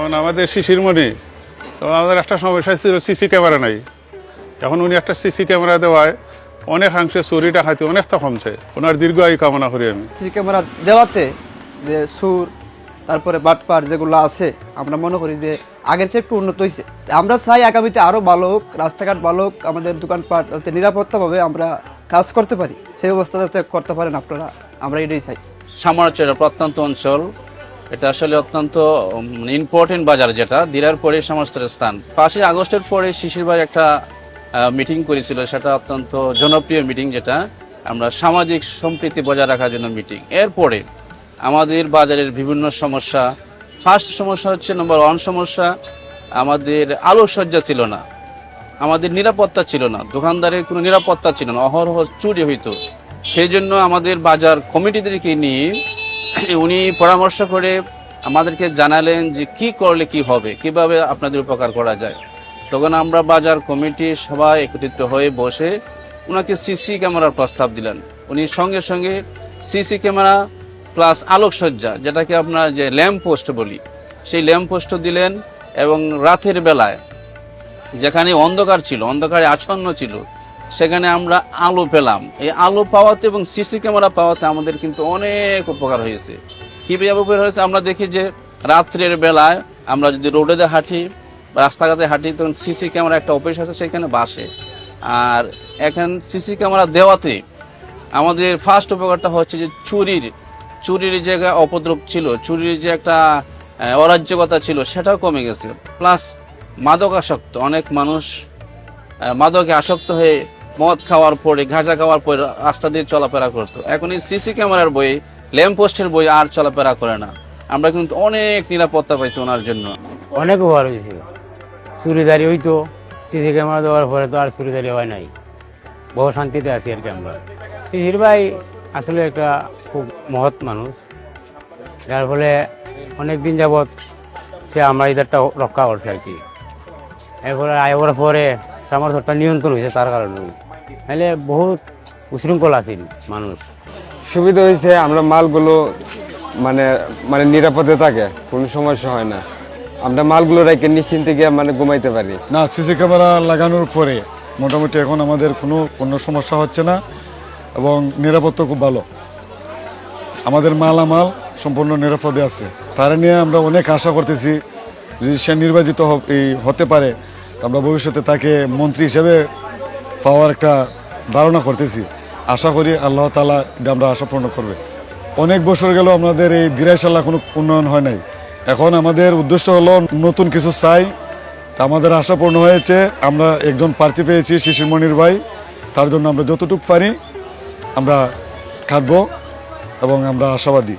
যেমন আমাদের শিশিরমণি, তো আমাদের একটা সমস্যা ছিল সিসি ক্যামেরা নাই। এখন উনি একটা সিসি ক্যামেরা দেওয়ায় অনেকাংশে চুরি ডাকাতি অনেকটা কমছে। ওনার দীর্ঘ আয়ু কামনা করি আমি। সিসি ক্যামেরা দেওয়াতে যে সুর তারপরে বাটপার যেগুলো আছে আমরা মনে করি যে আগের চেয়ে একটু উন্নত হয়েছে। আমরা চাই আগামীতে আরও ভালো হোক, রাস্তাঘাট ভালো হোক, আমাদের দোকানপাট যাতে নিরাপত্তাভাবে আমরা কাজ করতে পারি, সেই অবস্থা যাতে করতে পারেন আপনারা, আমরা এটাই চাই। সামরাচেরা প্রত্যন্ত অঞ্চল, এটা আসলে অত্যন্ত ইম্পর্টেন্ট বাজার, যেটা দিরার পরে সমস্ত স্থান। 5ই আগস্টের পরে শিশিরবাই একটা মিটিং করেছিল, সেটা অত্যন্ত জনপ্রিয় মিটিং, যেটা আমরা সামাজিক সম্প্রীতি বজায় রাখার জন্য মিটিং। এরপরে আমাদের বাজারের বিভিন্ন সমস্যা, ফার্স্ট সমস্যা হচ্ছে নম্বর 1 সমস্যা, আমাদের আলোকসজ্জা ছিল না, আমাদের নিরাপত্তা ছিল না, দোকানদারের কোনো নিরাপত্তা ছিল না, অহরহ চুরি হইতো। সেই জন্য আমাদের বাজার কমিটিদেরকে নিয়ে উনি পরামর্শ করে আমাদেরকে জানালেন যে কি করলে কি হবে, কিভাবে আপনাদের উপকার করা যায়। তখন আমরা বাজার কমিটি সবাই একত্রিত হয়ে বসে ওনাকে সিসি ক্যামেরার প্রস্তাব দিলেন। উনি সঙ্গে সঙ্গে সিসি ক্যামেরা প্লাস আলোকসজ্জা, যেটাকে আপনার যে ল্যাম্প পোস্ট বলি, সেই ল্যাম্প পোস্ট দিলেন। এবং রাতের বেলায় যেখানে অন্ধকার ছিল, অন্ধকারে আচ্ছন্ন ছিল, সেখানে আমরা আলো পেলাম। এই আলো পাওয়াতে এবং সিসি ক্যামেরা পাওয়াতে আমাদের কিন্তু অনেক উপকার হয়েছে। কীভাবে উপকার হয়েছে আমরা দেখি যে রাত্রের বেলায় আমরা যদি রোডে হাঁটি, রাস্তাঘাটে হাঁটি, তখন সিসি ক্যামেরা একটা অফিস আছে সেখানে বাসে। আর এখন সিসি ক্যামেরা দেওয়াতে আমাদের ফার্স্ট উপকারটা হচ্ছে যে চুরির যে অপদ্রব ছিল, চুরির যে একটা অরাজ্যকতা ছিল, সেটাও কমে গেছে। প্লাস মাদকাসক্ত অনেক মানুষ মাদকে আসক্ত হয়ে মদ খাওয়ার পরে, গাঁজা খাওয়ার পরে রাস্তা দিয়ে চলাফেরা করতো। এখন এই সিসি ক্যামেরার বই, ল্যাম্প পোস্টের বই আর চলাফেরা করে না। আমরা কিন্তু অনেক নিরাপত্তা পাইছি ওনার জন্য। অনেক উপকার হয়েছে। চুরিদারি হইতো, সিসি ক্যামেরা দেওয়ার পরে তো আর চুরিদারি হয় নাই, বহু শান্তিতে আছি আর কি আমরা। শিশির ভাই আসলে একটা খুব মহৎ মানুষ, যার ফলে অনেক দিন যাবৎ সে আমরা ইদারটা রক্ষা করছে আর কি। এরপরে আয়বার পরে সামর্থ্যটা নিয়ন্ত্রণ হয়েছে তার কারণে, নাহলে বহুত উশৃঙ্খল আছিল মানুষ। সুবিধা হয়েছে, আমরা মালগুলো মানে মানে নিরাপদে থাকে, কোনো সমস্যা হয় না। আমরা মালগুলো রেখে নিশ্চিন্তে গিয়ে মানে ঘুমাইতে পারি। না, সিসি ক্যামেরা লাগানোর পরে মোটামুটি এখন আমাদের কোনো সমস্যা হচ্ছে না এবং নিরাপত্তা খুব ভালো। আমাদের মালামাল সম্পূর্ণ নিরাপদে আছে। তারা নিয়ে আমরা অনেক আশা করতেছি, যদি সে নির্বাচিত হতে পারে, আমরা ভবিষ্যতে তাকে মন্ত্রী হিসেবে পাওয়ার একটা ধারণা করতেছি। আশা করি আল্লাহ তাআলা এটা আমরা আশা পূর্ণ করবে। অনেক বছর গেল আমাদের এই দিরাইশালা কোনো উন্নয়ন হয় নাই। এখন আমাদের উদ্দেশ্য হলো নতুন কিছু চাই। তা আমাদের আশা পূর্ণ হয়েছে। আমরা একজন প্রার্থী পেয়েছি, শিশিরমণির ভাই। তার জন্য আমরা যতটুকু পারি আমরা খাটবো এবং আমরা আশাবাদী।